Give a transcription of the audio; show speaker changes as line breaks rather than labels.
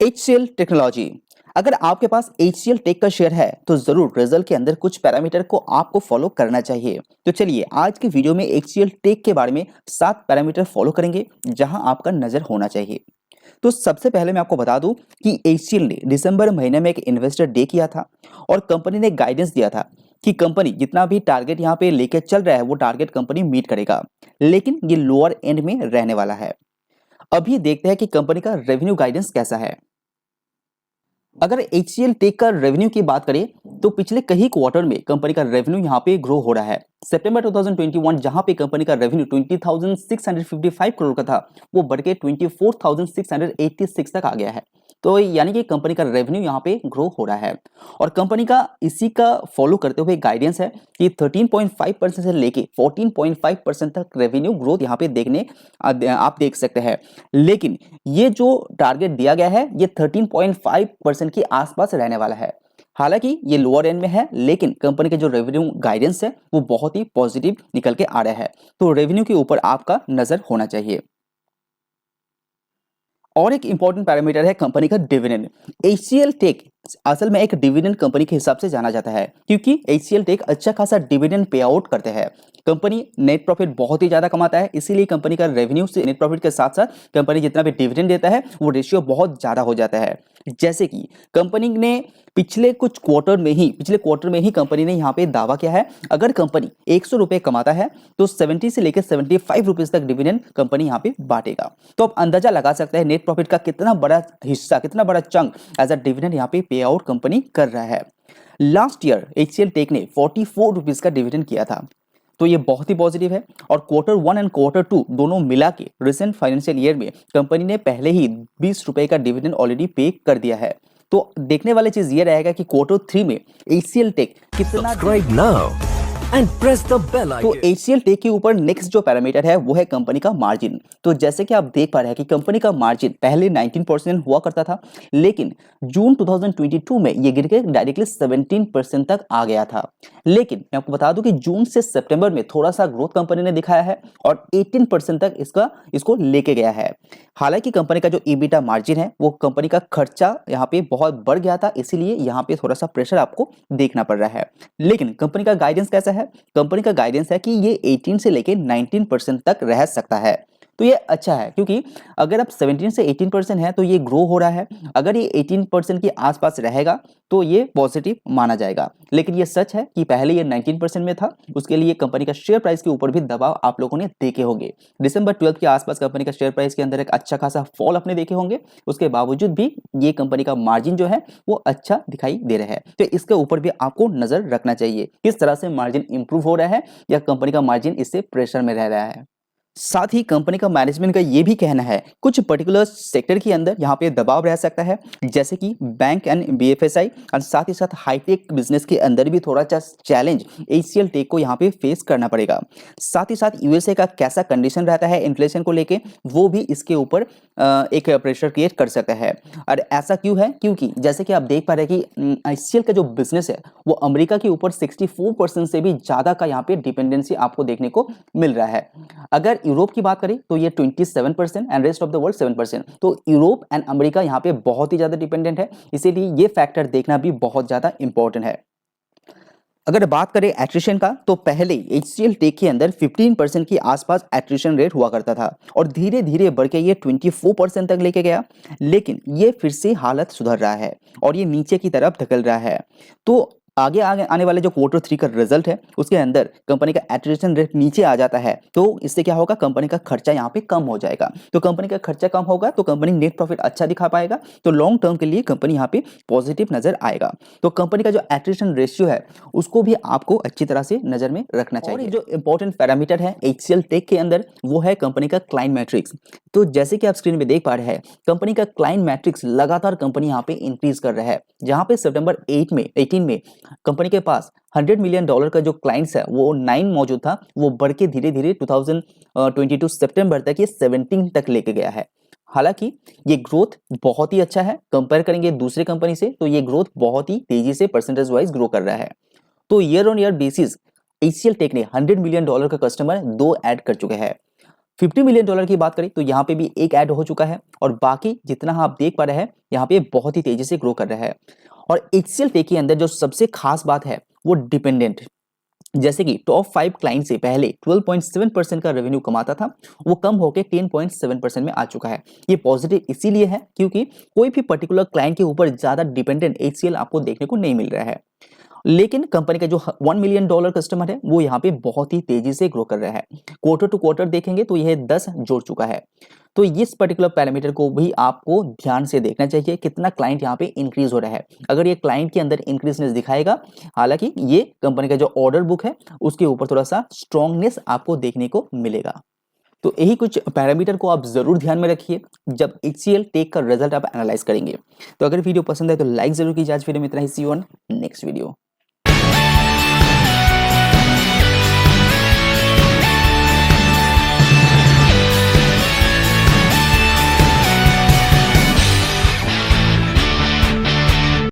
HCL technology. अगर आपके पास HCL take का शेयर है तो जरूर रिजल्ट के अंदर कुछ पैरामीटर को आपको फॉलो करना चाहिए। तो चलिए आज की वीडियो में HCL टेक के बारे में 7 पैरामीटर फॉलो करेंगे जहां आपका नजर होना चाहिए। तो सबसे पहले मैं आपको बता दूं कि HCL ने दिसंबर महीने में एक इन्वेस्टर डे किया था और कंपनी ने गाइडेंस दिया था कि कंपनी जितना भी टारगेट यहाँ पे लेके चल रहा है वो टारगेट कंपनी मीट करेगा, लेकिन ये लोअर एंड में रहने वाला है। अभी देखते हैं कि कंपनी का रेवेन्यू गाइडेंस कैसा है। अगर HCL टेक का रेवेन्यू की बात करें तो पिछले कई क्वार्टर में कंपनी का रेवेन्यू यहाँ पे ग्रो हो रहा है। सितंबर 2021 जहां पे कंपनी का रेवेन्यू 20,655 करोड़ का था, वो बढ़ के 24,686 तक आ गया है। तो यानी कि कंपनी का रेवेन्यू यहाँ पे ग्रो हो रहा है और कंपनी का इसी का फॉलो करते हुए गाइडेंस है कि 13.5% से लेके 14.5% तक रेवेन्यू ग्रोथ यहाँ पे देखने आप देख सकते हैं। लेकिन ये जो टारगेट दिया गया है ये 13.5% के आसपास रहने वाला है। हालांकि ये लोअर एंड में है, लेकिन कंपनी के जो रेवेन्यू गाइडेंस है वो बहुत ही पॉजिटिव निकल के आ रहा है। तो रेवेन्यू के ऊपर आपका नजर होना चाहिए। और एक इंपॉर्टेंट पैरामीटर है कंपनी का डिविडेंड। HCL टेक असल में एक डिविडेंड कंपनी के हिसाब से जाना जाता है क्योंकि HCL टेक अच्छा खासा डिविडेंड पे आउट करते हैं। कंपनी नेट प्रॉफिट बहुत ही ज्यादा कमाता है, इसीलिए कंपनी का रेवेन्यू से नेट प्रॉफिट के साथ साथ कंपनी जितना भी डिविडेंड देता है वो रेशियो बहुत ज्यादा हो जाता है। जैसे कि कंपनी ने पिछले क्वार्टर में ही कंपनी ने यहाँ पे दावा किया है, अगर कंपनी 100 रुपए कमाता है तो 70 से लेकर 75 रुपीज तक डिविडेंड कंपनी यहाँ पे बांटेगा। तो आप अंदाजा लगा सकते हैं नेट प्रॉफिट का कितना बड़ा हिस्सा, कितना बड़ा चंक एज अ डिविडेंड यहाँ पे पे आउट कंपनी कर रहा है। लास्ट ईयर HCL टेक ने 44 रुपीज का डिविडेंड किया था, तो ये बहुत ही पॉजिटिव है। और क्वार्टर 1 एंड क्वार्टर 2 दोनों मिला के रिसेंट फाइनेंशियल ईयर में कंपनी ने पहले ही 20 रुपए का डिविडेंड ऑलरेडी पे कर दिया है। तो देखने वाली चीज ये रहेगा कि क्वार्टर 3 में HCL टेक कितना
and press the bell
तो
icon.
HCL टेक के ऊपर नेक्स्ट जो पैरामीटर है वो है कंपनी का मार्जिन। तो जैसे कि आप देख पा रहे हैं कि कंपनी का मार्जिन पहले 19% हुआ करता था, लेकिन जून 2022 में ये गिर के डायरेक्टली 17% तक आ गया था। लेकिन मैं आपको बता दूं कि जून से सितंबर में थोड़ा सा ग्रोथ कंपनी ने दिखाया है और 18% तक इसको लेके गया है। हालांकि कंपनी का जो EBITDA मार्जिन है वो कंपनी का खर्चा यहाँ पे बहुत बढ़ गया था, इसीलिए यहाँ पे थोड़ा सा प्रेशर आपको देखना पड़ रहा है। लेकिन कंपनी का गाइडेंस कैसा है? कंपनी का गाइडेंस है कि ये 18 से लेके 19% तक रह सकता है। तो ये अच्छा है क्योंकि अगर आप 17 से 18% है तो ये ग्रो हो रहा है। अगर ये 18% के आसपास रहेगा तो ये पॉजिटिव माना जाएगा। लेकिन ये सच है कि पहले ये 19% में था, उसके लिए कंपनी का शेयर प्राइस के ऊपर भी दबाव आप लोगों ने देखे होंगे। दिसंबर 12 के आसपास कंपनी का शेयर प्राइस के अंदर एक अच्छा खासा फॉल अपने देखे होंगे। उसके बावजूद भी ये कंपनी का मार्जिन जो है वो अच्छा दिखाई दे रहा है। तो इसके ऊपर भी आपको नजर रखना चाहिए किस तरह से मार्जिन इंप्रूव हो रहा है या कंपनी का मार्जिन इससे प्रेशर में रह रहा है। साथ ही कंपनी का मैनेजमेंट का ये भी कहना है कुछ पर्टिकुलर सेक्टर के अंदर यहाँ पे दबाव रह सकता है, जैसे कि बैंक एंड BFSI और साथ ही साथ हाईटेक बिजनेस के अंदर भी थोड़ा सा चैलेंज HCL टेक को यहाँ पे फेस करना पड़ेगा। साथ ही साथ USA का कैसा कंडीशन रहता है इन्फ्लेशन को लेके वो भी इसके ऊपर एक प्रेशर क्रिएट कर सकता है। और ऐसा क्यों है? क्योंकि जैसे कि आप देख पा रहे हैं कि HCL का जो बिजनेस है वो अमेरिका के ऊपर 64% से भी ज्यादा का यहाँ पे डिपेंडेंसी आपको देखने को मिल रहा है। अगर यूरोप की बात करें तो ये 27% and rest of the world 7%। तो यूरोप एंड अमेरिका यहाँ पे बहुत ही ज्यादा डिपेंडेंट है, इसीलिए ये फैक्टर देखना भी बहुत ज्यादा इंपॉर्टेंट है। अगर बात करें एट्रिशन का तो पहले HCL टेक के अंदर 15% के आसपास एट्रिशन रेट हुआ करता था और धीरे धीरे बढ़ के ये 24% तक लेके गया। लेकिन ये फिर से हालत सुधर रहा है और ये नीचे की तरफ धकेल रहा है। तो आगे आने वाले जो क्वार्टर 3 का रिजल्ट है उसके अंदर कंपनी का एट्रिशन रेट नीचे आ जाता है तो इससे क्या होगा, कंपनी का खर्चा यहाँ पे कम हो जाएगा। तो कंपनी का खर्चा कम होगा तो कंपनी नेट प्रॉफिट अच्छा दिखा पाएगा, तो लॉन्ग टर्म के लिए कंपनी यहाँ पे पॉजिटिव नजर आएगा। तो कंपनी का जो एट्रिशन रेशियो है उसको भी आपको अच्छी तरह से नजर में रखना चाहिए। और जो इंपॉर्टेंट पैरामीटर है HCL टेक के अंदर वो है कंपनी का क्लाइंट मैट्रिक्स। तो जैसे कि आप स्क्रीन में देख पा रहे हैं कंपनी का क्लाइंट मैट्रिक्स लगातार कंपनी यहाँ पे इंक्रीज कर रहा है, जहां पे सितंबर 18 में कंपनी के पास $100 मिलियन का जो क्लाइंट्स है वो 9 मौजूद था, वो बढ़ के धीरे धीरे 2022 सितंबर तक ये 17 तक लेके गया है। हालांकि ये ग्रोथ बहुत ही अच्छा है, कंपेयर करेंगे दूसरे कंपनी से तो ये ग्रोथ बहुत ही तेजी से परसेंटेज वाइज ग्रो कर रहा है। तो year on year basis HCL tech ने $100 मिलियन का कस्टमर 2 ऐड कर चुके हैं। $50 मिलियन की बात करें तो यहाँ पे भी एक ऐड हो चुका है और बाकी जितना आप देख पा रहे हैं यहाँ पे बहुत ही तेजी से ग्रो कर रहा है। और HCL टेक के अंदर जो सबसे खास बात है वो डिपेंडेंट, जैसे कि टॉप 5 क्लाइंट से पहले 12.7% का रेवेन्यू कमाता था, वो कम होकर 10.7% में आ चुका है। ये पॉजिटिव इसीलिए है क्योंकि कोई भी पर्टिकुलर क्लाइंट के ऊपर ज्यादा डिपेंडेंट HCL आपको देखने को नहीं मिल रहा है। लेकिन कंपनी का जो $1 मिलियन कस्टमर है वो यहाँ पे बहुत ही तेजी से ग्रो कर रहा है। क्वार्टर टू क्वार्टर देखेंगे तो यह 10 जोड़ चुका है। तो इस पर्टिकुलर पैरामीटर को भी आपको ध्यान से देखना चाहिए, कितना क्लाइंट यहाँ पे इंक्रीज हो रहा है। अगर ये क्लाइंट के अंदर इंक्रीजनेस दिखाएगा, हालांकि ये कंपनी का जो ऑर्डर बुक है उसके ऊपर थोड़ा सा स्ट्रॉन्गनेस आपको देखने को मिलेगा। तो यही कुछ पैरामीटर को आप जरूर ध्यान में रखिए जब HCL टेक का रिजल्ट आप एनालाइज करेंगे। तो अगर वीडियो पसंद है तो लाइक जरूर कीजिए। आज वीडियो में इतना ही। सी यू ऑन नेक्स्ट वीडियो।